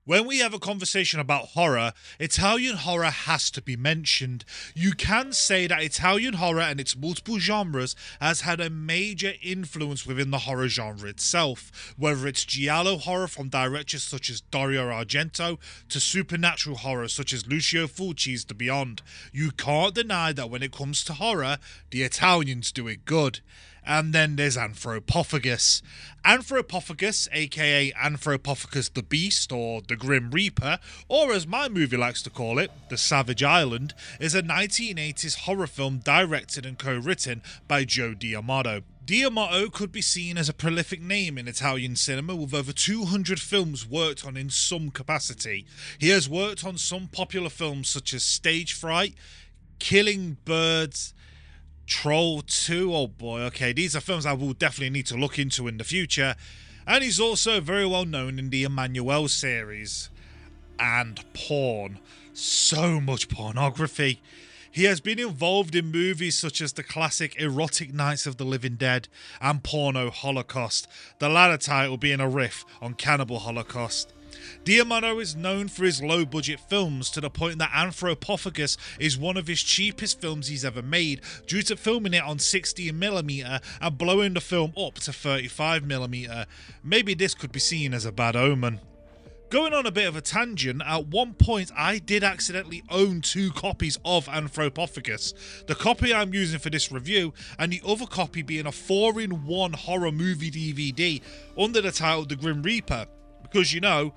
When we have a conversation about horror, Italian horror has to be mentioned. You can say that Italian horror and its multiple genres has had a major influence within the horror genre itself, whether it's giallo horror from directors such as Dario Argento to supernatural horror such as Lucio Fulci's The Beyond. You can't deny that when it comes to horror, the Italians do it good. And then there's Anthropophagous. Anthropophagous, aka Anthropophagous the Beast or the Grim Reaper, or as my movie likes to call it, The Savage Island, is a 1980s horror film directed and co-written by Joe D'Amato. D'Amato could be seen as a prolific name in Italian cinema with over 200 films worked on in some capacity. He has worked on some popular films such as Stage Fright, Killing Birds, Troll 2, oh boy, okay, these are films I will definitely need to look into in the future. And he's also very well known in the Emmanuelle series. And porn. So much pornography. He has been involved in movies such as the classic Erotic Nights of the Living Dead and Porno Holocaust, the latter title being a riff on Cannibal Holocaust. D'Amato is known for his low-budget films to the point that Anthropophagous is one of his cheapest films he's ever made due to filming it on 16mm and blowing the film up to 35mm. Maybe this could be seen as a bad omen. Going on a bit of a tangent, at one point I did accidentally own 2 copies of Anthropophagous. The copy I'm using for this review and the other copy being a 4-in-1 horror movie DVD under the title The Grim Reaper. Because, you know,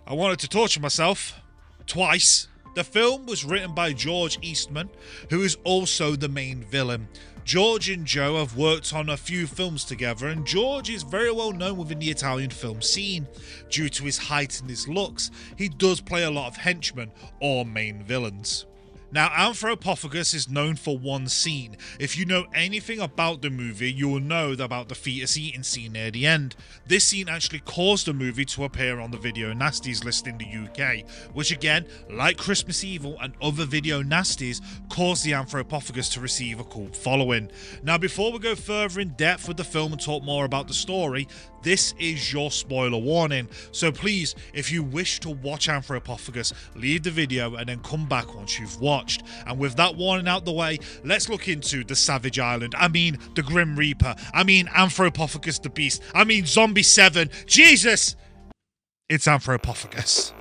I wanted to torture myself twice. The film was written by George Eastman, who is also the main villain. George and Joe have worked on a few films together, and George is very well known within the Italian film scene. Due to his height and his looks, he does play a lot of henchmen or main villains. Now, Anthropophagous is known for one scene. If you know anything about the movie, you will know about the fetus eating scene near the end. This scene actually caused the movie to appear on the video Nasties List in the UK, which again, like Christmas Evil and other video nasties, caused the Anthropophagous to receive a cult following. Now, before we go further in depth with the film and talk more about the story, this is your spoiler warning, so please, if you wish to watch Anthropophagous, leave the video and then come back once you've watched. And with that warning out the way, let's look into The Savage Island, the Grim Reaper, Anthropophagous the Beast, Zombie 7, Jesus! It's Anthropophagous.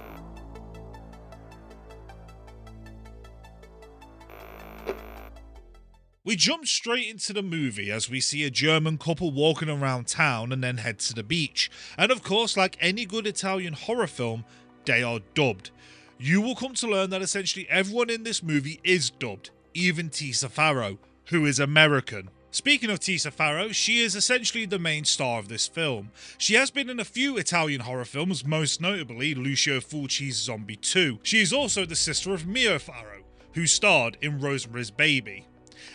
We jump straight into the movie as we see a German couple walking around town and then head to the beach. And of course, like any good Italian horror film, they are dubbed. You will come to learn that essentially everyone in this movie is dubbed, even Tisa Farrow, who is American. Speaking of Tisa Farrow, she is essentially the main star of this film. She has been in a few Italian horror films, most notably Lucio Fulci's Zombie 2. She is also the sister of Mio Farrow, who starred in Rosemary's Baby.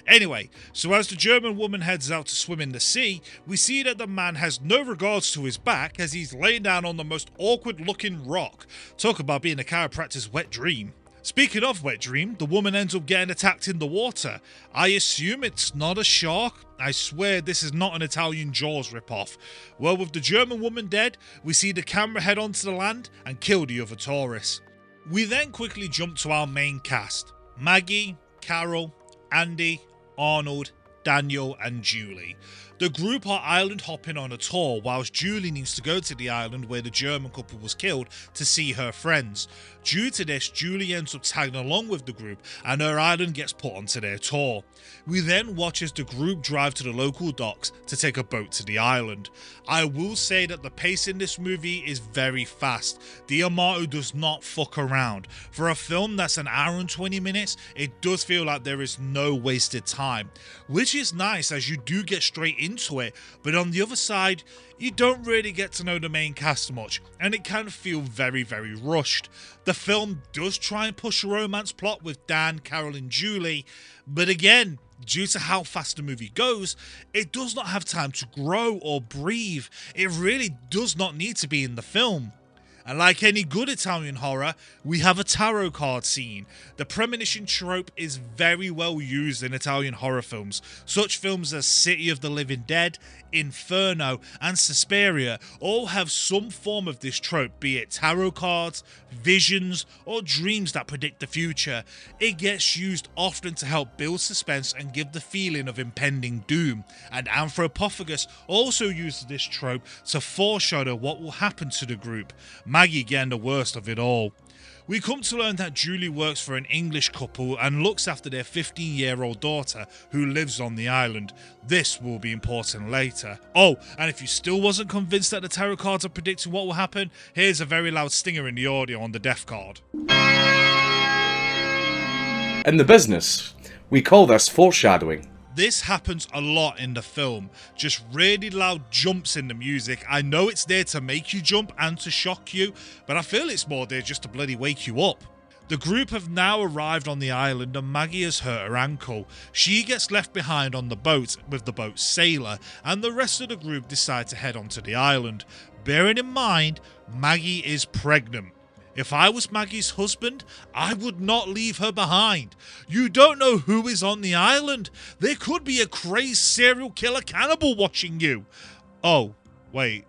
Anyway, so as the German woman heads out to swim in the sea, we see that the man has no regards to his back as he's laying down on the most awkward looking rock. Talk about being a chiropractor's wet dream. Speaking of wet dream, the woman ends up getting attacked in the water. I assume it's not a shark? I swear this is not an Italian Jaws ripoff. Well, with the German woman dead, we see the camera head onto the land and kill the other tourists. We then quickly jump to our main cast. Maggie, Carol, Andy, Arnold, Daniel and Julie. The group are island hopping on a tour whilst Julie needs to go to the island where the German couple was killed to see her friends. Due to this, Julie ends up tagging along with the group and her island gets put onto their tour. We then watch as the group drive to the local docks to take a boat to the island. I will say that the pace in this movie is very fast. D'Amato does not fuck around. For a film that's an hour and 20 minutes, it does feel like there is no wasted time, which is nice as you do get straight into it, but on the other side, you don't really get to know the main cast much, and it can feel very, very rushed. The film does try and push a romance plot with Dan, Carol and Julie, but again, due to how fast the movie goes, it does not have time to grow or breathe. It really does not need to be in the film. And like any good Italian horror, we have a tarot card scene. The premonition trope is very well used in Italian horror films. Such films as City of the Living Dead, Inferno, and Suspiria all have some form of this trope, be it tarot cards, visions, or dreams that predict the future. It gets used often to help build suspense and give the feeling of impending doom. And Anthropophagous also uses this trope to foreshadow what will happen to the group. Maggie getting the worst of it all. We come to learn that Julie works for an English couple and looks after their 15-year-old daughter who lives on the island. This will be important later. Oh, and if you still wasn't convinced that the tarot cards are predicting what will happen, here's a very loud stinger in the audio on the death card. In the business, we call this foreshadowing. This happens a lot in the film, just really loud jumps in the music. I know it's there to make you jump and to shock you, but I feel it's more there just to bloody wake you up. The group have now arrived on the island and Maggie has hurt her ankle. She gets left behind on the boat with the boat's sailor, and the rest of the group decide to head onto the island. Bearing in mind, Maggie is pregnant. If I was Maggie's husband, I would not leave her behind. You don't know who is on the island. There could be a crazed serial killer cannibal watching you. Oh, wait.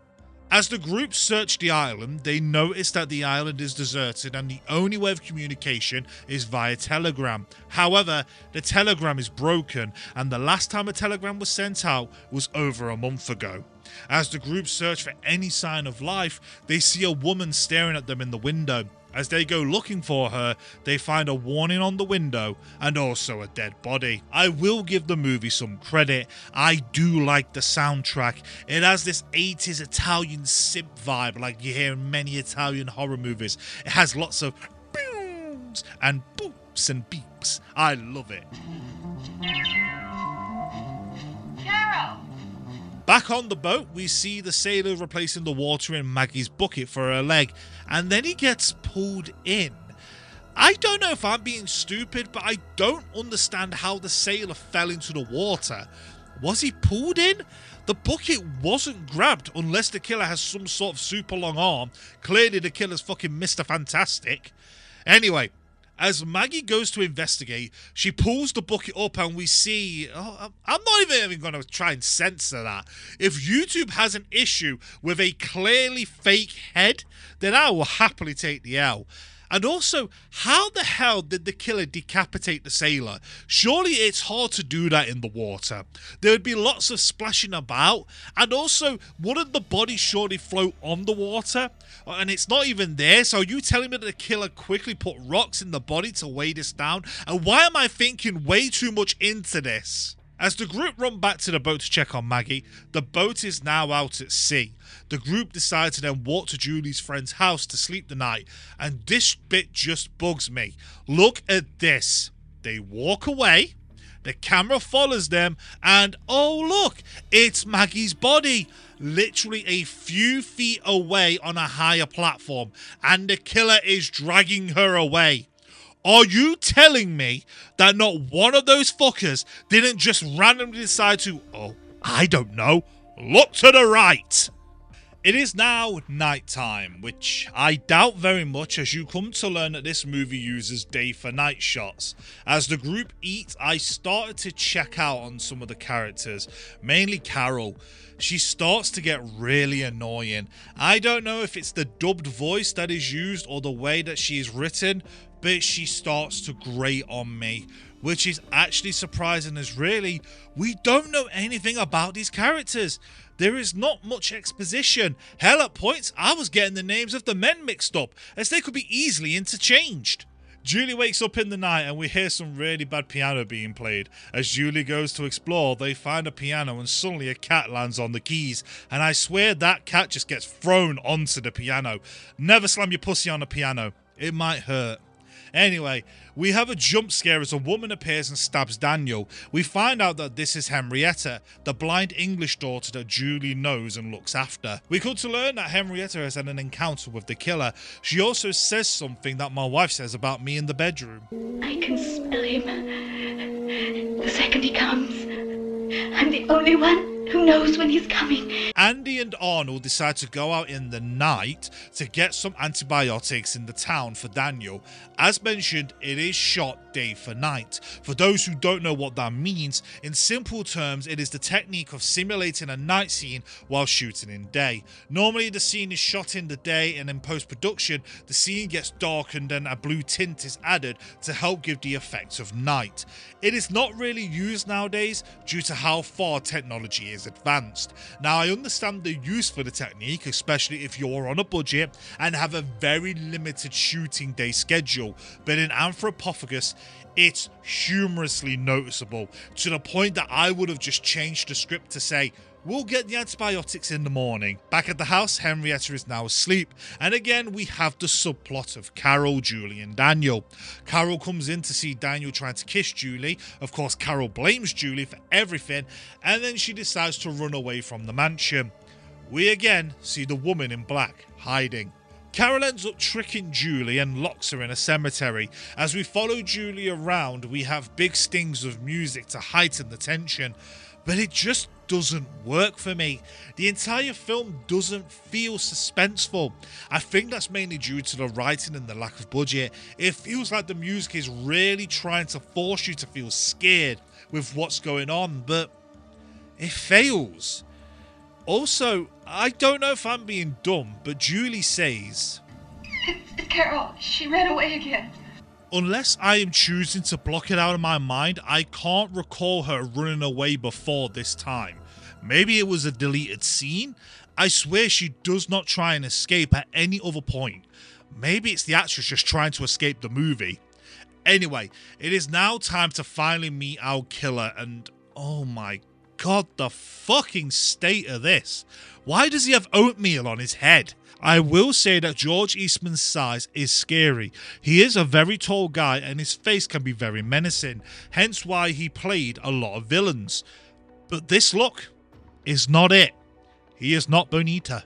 As the group search the island, they notice that the island is deserted and the only way of communication is via telegram. However, the telegram is broken and the last time a telegram was sent out was over a month ago. As the group search for any sign of life, they see a woman staring at them in the window. As they go looking for her, they find a warning on the window and also a dead body. I will give the movie some credit. I do like the soundtrack. It has this 80s Italian synth vibe like you hear in many Italian horror movies. It has lots of booms and boops and beeps. I love it. Back on the boat, we see the sailor replacing the water in Maggie's bucket for her leg, and then he gets pulled in. I don't know if I'm being stupid, but I don't understand how the sailor fell into the water. Was he pulled in? The bucket wasn't grabbed unless the killer has some sort of super long arm. Clearly the killer's fucking Mr. Fantastic. Anyway, as Maggie goes to investigate, she pulls the bucket up and we see... I'm not even going to try and censor that. If YouTube has an issue with a clearly fake head, then I will happily take the L. And also, how the hell did the killer decapitate the sailor? Surely it's hard to do that in the water. There would be lots of splashing about. And also, wouldn't the body surely float on the water? And it's not even there. So are you telling me that the killer quickly put rocks in the body to weigh this down? And why am I thinking way too much into this? As the group run back to the boat to check on Maggie, the boat is now out at sea. The group decide to then walk to Julie's friend's house to sleep the night, and this bit just bugs me. Look at this. They walk away, the camera follows them, and oh look, it's Maggie's body, literally a few feet away on a higher platform, and the killer is dragging her away. Are you telling me that not one of those fuckers didn't just randomly decide to, I don't know, look to the right? It is now night time, which I doubt very much as you come to learn that this movie uses day for night shots. As the group eat, I started to check out on some of the characters, mainly Carol. She starts to get really annoying. I don't know if it's the dubbed voice that is used or the way that she is written, but she starts to grate on me, which is actually surprising as really, we don't know anything about these characters. There is not much exposition. Hell, at points, I was getting the names of the men mixed up, as they could be easily interchanged. Julie wakes up in the night and we hear some really bad piano being played. As Julie goes to explore, they find a piano and suddenly a cat lands on the keys. And I swear that cat just gets thrown onto the piano. Never slam your pussy on a piano. It might hurt. Anyway, we have a jump scare as a woman appears and stabs Daniel. We find out that this is Henrietta, the blind English daughter that Julie knows and looks after. We come to learn that Henrietta has had an encounter with the killer. She also says something that my wife says about me in the bedroom. I can smell him. The second he comes, I'm the only one Who knows when he's coming? Andy and Arnold decide to go out in the night to get some antibiotics in the town for Daniel. As mentioned, it is shot day for night. For those who don't know what that means, in simple terms, it is the technique of simulating a night scene while shooting in day. Normally the scene is shot in the day, and in post-production, the scene gets darkened and a blue tint is added to help give the effect of night. It is not really used nowadays due to how far technology is advanced. Now, I understand the use for the technique, especially if you're on a budget and have a very limited shooting day schedule, but in Anthropophagous, it's humorously noticeable to the point that I would have just changed the script to say, we'll get the antibiotics in the morning. Back at the house, Henrietta is now asleep, and again we have the subplot of Carol, Julie and Daniel. Carol comes in to see Daniel trying to kiss Julie. Of course, Carol blames Julie for everything, and then she decides to run away from the mansion. We again see the woman in black hiding. Carol ends up tricking Julie and locks her in a cemetery. As we follow Julie around, we have big stings of music to heighten the tension, but it just doesn't work for me. The entire film doesn't feel suspenseful. I think that's mainly due to the writing and the lack of budget. It feels like the music is really trying to force you to feel scared with what's going on, but it fails. Also, I don't know if I'm being dumb, but Julie says, It's Carol. She ran away again. Unless I am choosing to block it out of my mind, I can't recall her running away before this time. Maybe it was a deleted scene? I swear she does not try and escape at any other point. Maybe it's the actress just trying to escape the movie. Anyway, it is now time to finally meet our killer, and oh my god, the fucking state of this. Why does he have oatmeal on his head? I will say that George Eastman's size is scary. He is a very tall guy and his face can be very menacing, hence why he played a lot of villains. But this look is not it. He is not Bonita.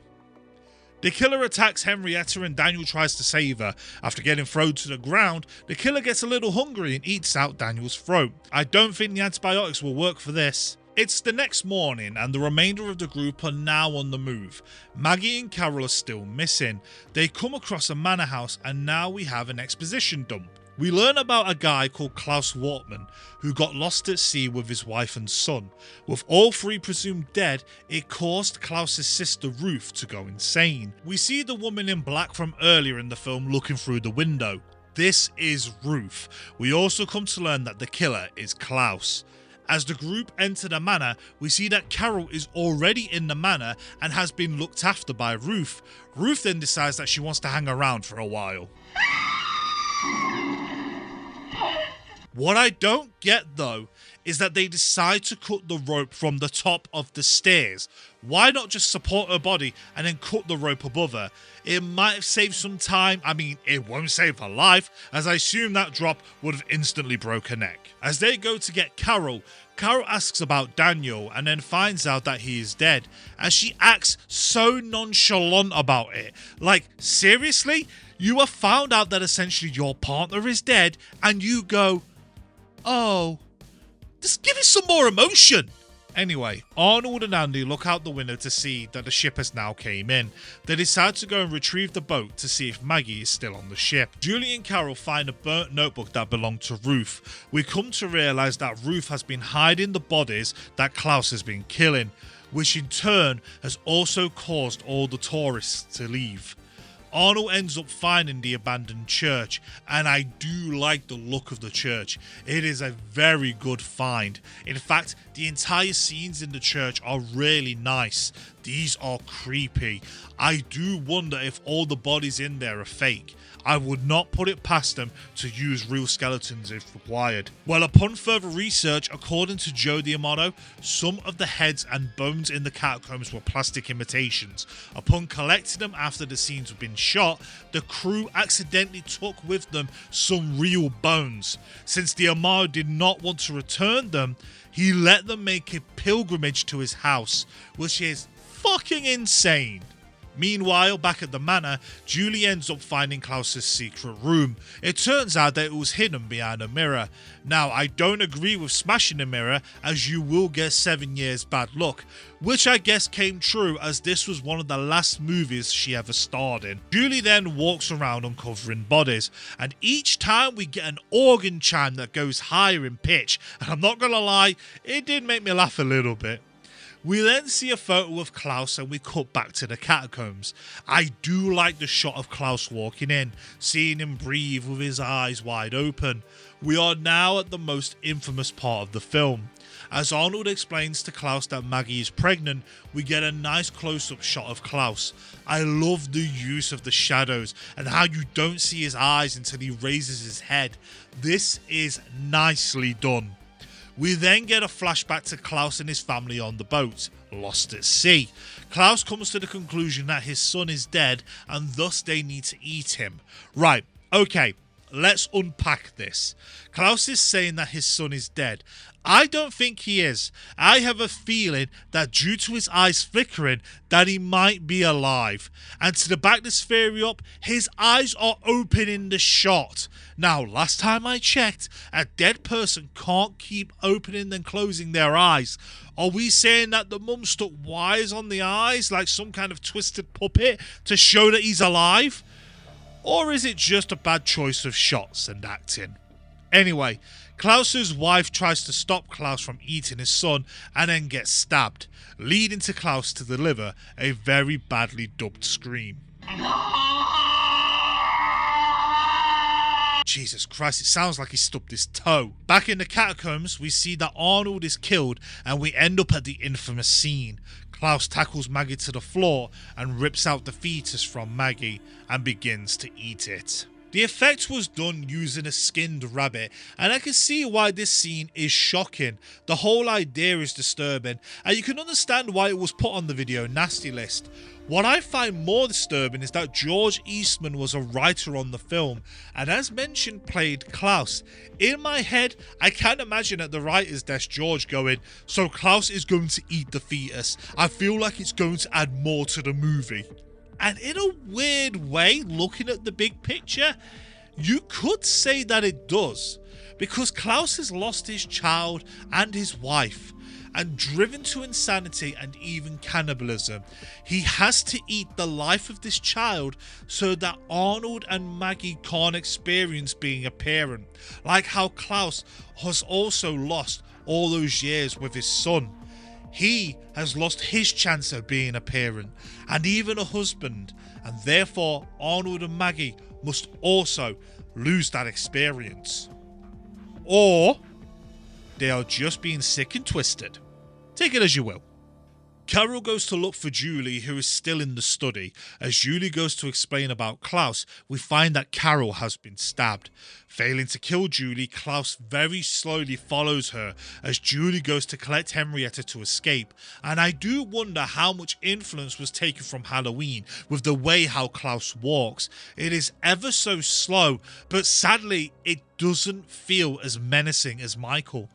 The killer attacks Henrietta and Daniel tries to save her. After getting thrown to the ground, the killer gets a little hungry and eats out Daniel's throat. I don't think the antibiotics will work for this. It's the next morning and the remainder of the group are now on the move. Maggie and Carol are still missing. They come across a manor house and now we have an exposition dump. We learn about a guy called Klaus Wortmann who got lost at sea with his wife and son. With all three presumed dead, it caused Klaus's sister Ruth to go insane. We see the woman in black from earlier in the film looking through the window. This is Ruth. We also come to learn that the killer is Klaus. As the group enter the manor, we see that Carol is already in the manor and has been looked after by Ruth. Ruth then decides that she wants to hang around for a while. What I don't get though is that they decide to cut the rope from the top of the stairs. Why not just support her body and then cut the rope above her? It might have saved some time. I mean, it won't save her life, as I assume that drop would have instantly broke her neck. As they go to get Carol, Carol asks about Daniel and then finds out that he is dead, and she acts so nonchalant about it. Like, seriously? You have found out that essentially your partner is dead and you go, oh, just give it some more emotion. Anyway, Arnold and Andy look out the window to see that the ship has now came in. They decide to go and retrieve the boat to see if Maggie is still on the ship. Julie and Carol find a burnt notebook that belonged to Ruth. We come to realise that Ruth has been hiding the bodies that Klaus has been killing, which in turn has also caused all the tourists to leave. Arnold ends up finding the abandoned church, and I do like the look of the church. It is a very good find. In fact, the entire scenes in the church are really nice. These are creepy. I do wonder if all the bodies in there are fake. I would not put it past them to use real skeletons if required. Well, upon further research, according to Joe D'Amato, some of the heads and bones in the catacombs were plastic imitations. Upon collecting them after the scenes had been shot, the crew accidentally took with them some real bones. Since D'Amato did not want to return them, he let them make a pilgrimage to his house, which is fucking insane. Meanwhile, back at the manor, Julie ends up finding Klaus's secret room. It turns out that it was hidden behind a mirror. Now, I don't agree with smashing the mirror, as you will get 7 years bad luck, which I guess came true as this was one of the last movies she ever starred in. Julie then walks around uncovering bodies, and each time we get an organ chime that goes higher in pitch, and I'm not gonna lie, it did make me laugh a little bit. We then see a photo of Klaus and we cut back to the catacombs. I do like the shot of Klaus walking in, seeing him breathe with his eyes wide open. We are now at the most infamous part of the film. As Arnold explains to Klaus that Maggie is pregnant, we get a nice close-up shot of Klaus. I love the use of the shadows and how you don't see his eyes until he raises his head. This is nicely done. We then get a flashback to Klaus and his family on the boat, lost at sea. Klaus comes to the conclusion that his son is dead and thus they need to eat him. Right, okay, let's unpack this. Klaus is saying that his son is dead. I don't think he is. I have a feeling that due to his eyes flickering, that he might be alive. And to back this theory up, his eyes are open in the shot. Now, last time I checked, a dead person can't keep opening and closing their eyes. Are we saying that the mum stuck wires on the eyes like some kind of twisted puppet to show that he's alive? Or is it just a bad choice of shots and acting? Anyway, Klaus's wife tries to stop Klaus from eating his son and then gets stabbed, leading to Klaus to deliver a very badly dubbed scream. Jesus Christ, it sounds like he stubbed his toe. Back in the catacombs, we see that Arnold is killed and we end up at the infamous scene. Klaus tackles Maggie to the floor and rips out the fetus from Maggie and begins to eat it. The effect was done using a skinned rabbit, and I can see why this scene is shocking. The whole idea is disturbing, and you can understand why it was put on the video Nasty List. What I find more disturbing is that George Eastman was a writer on the film, and as mentioned played Klaus. In my head, I can't imagine at the writer's desk George going, so Klaus is going to eat the fetus. I feel like it's going to add more to the movie. And in a weird way, looking at the big picture, you could say that it does. Because Klaus has lost his child and his wife. And driven to insanity and even cannibalism, he has to eat the life of this child so that Arnold and Maggie can't experience being a parent. Like how Klaus has also lost all those years with his son. He has lost his chance of being a parent and even a husband, and therefore Arnold and Maggie must also lose that experience. Or they are just being sick and twisted. Take it as you will. Carol goes to look for Julie, who is still in the study. As Julie goes to explain about Klaus, we find that Carol has been stabbed. Failing to kill Julie, Klaus very slowly follows her as Julie goes to collect Henrietta to escape. And I do wonder how much influence was taken from Halloween with the way how Klaus walks. It is ever so slow, but sadly it doesn't feel as menacing as Michael.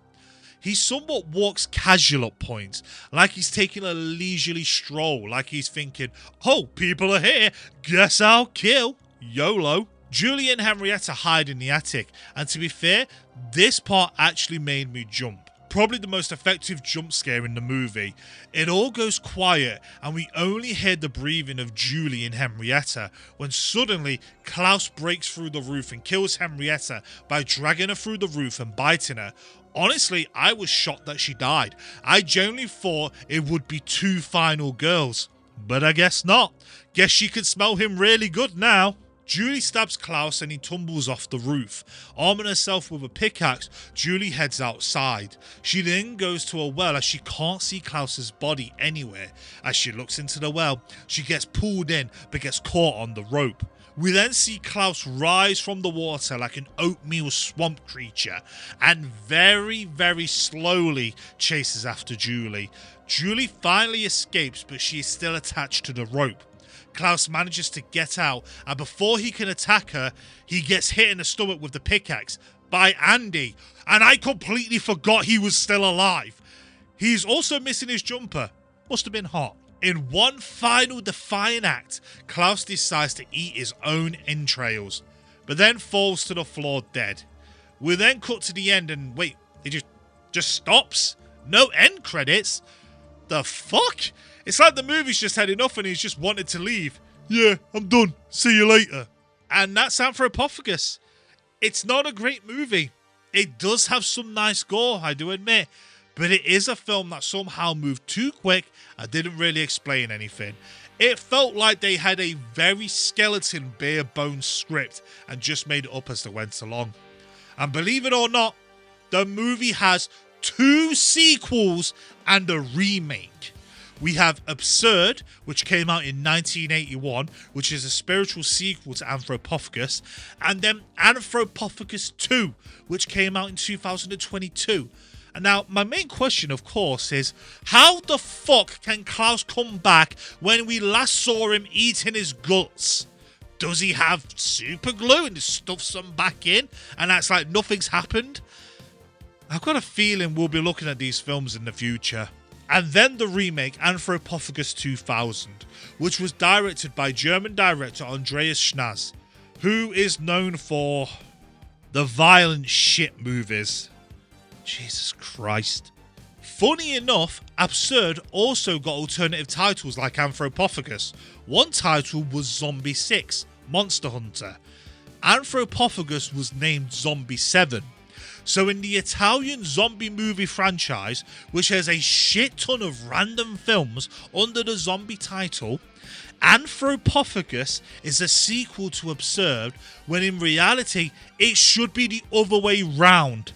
He somewhat walks casual at points, like he's taking a leisurely stroll, like he's thinking, oh, people are here, guess I'll kill, YOLO. Julie and Henrietta hide in the attic, and to be fair, this part actually made me jump. Probably the most effective jump scare in the movie. It all goes quiet, and we only hear the breathing of Julie and Henrietta, when suddenly Klaus breaks through the roof and kills Henrietta by dragging her through the roof and biting her. Honestly, I was shocked that she died. I genuinely thought it would be 2 final girls. But I guess not. Guess she can smell him really good now. Julie stabs Klaus and he tumbles off the roof. Arming herself with a pickaxe, Julie heads outside. She then goes to a well as she can't see Klaus's body anywhere. As she looks into the well, she gets pulled in but gets caught on the rope. We then see Klaus rise from the water like an oatmeal swamp creature and very, very slowly chases after Julie. Julie finally escapes, but she is still attached to the rope. Klaus manages to get out, and before he can attack her, he gets hit in the stomach with the pickaxe by Andy, and I completely forgot he was still alive. He's also missing his jumper. Must have been hot. In one final defiant act, Klaus decides to eat his own entrails, but then falls to the floor dead. We then cut to the end and wait, it just stops? No end credits? The fuck? It's like the movie's just had enough and he's just wanted to leave. Yeah, I'm done. See you later. And that's Anthropophagous. It's not a great movie. It does have some nice gore, I do admit, but it is a film that somehow moved too quick and didn't really explain anything. It felt like they had a very skeleton, bare bones script and just made it up as they went along. And believe it or not, the movie has 2 sequels and a remake. We have Absurd, which came out in 1981, which is a spiritual sequel to Anthropophagous, and then Anthropophagous 2, which came out in 2022. And now, my main question, of course, is how the fuck can Klaus come back when we last saw him eating his guts? Does he have super glue and just stuffs them back in and acts like nothing's happened? I've got a feeling we'll be looking at these films in the future. And then the remake, Anthropophagous 2000, which was directed by German director Andreas Schnaz, who is known for the violent shit movies. Jesus Christ. Funny enough, Absurd also got alternative titles like Anthropophagous. One title was Zombie 6, Monster Hunter. Anthropophagous was named Zombie 7. So in the Italian zombie movie franchise, which has a shit ton of random films under the zombie title, Anthropophagous is a sequel to Absurd, when in reality it should be the other way round.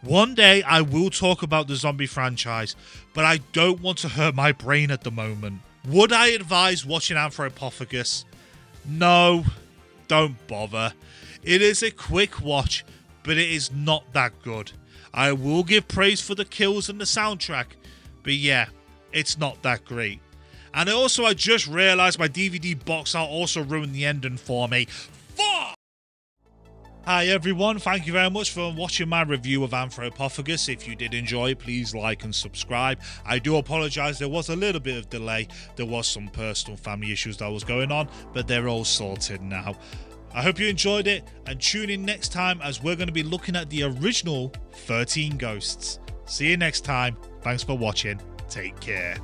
One day I will talk about the zombie franchise, but I don't want to hurt my brain at the moment. Would I advise watching Anthropophagous? No, don't bother. It is a quick watch, but it is not that good. I will give praise for the kills and the soundtrack, but yeah, it's not that great. And also, I just realised my DVD box art also ruined the ending for me. Fuck! Hi everyone, thank you very much for watching my review of Anthropophagous. If you did enjoy, please like and subscribe. I do apologise, there was a little bit of delay. There was some personal family issues that was going on, but they're all sorted now. I hope you enjoyed it, and tune in next time as we're going to be looking at the original 13 Ghosts. See you next time. Thanks for watching. Take care.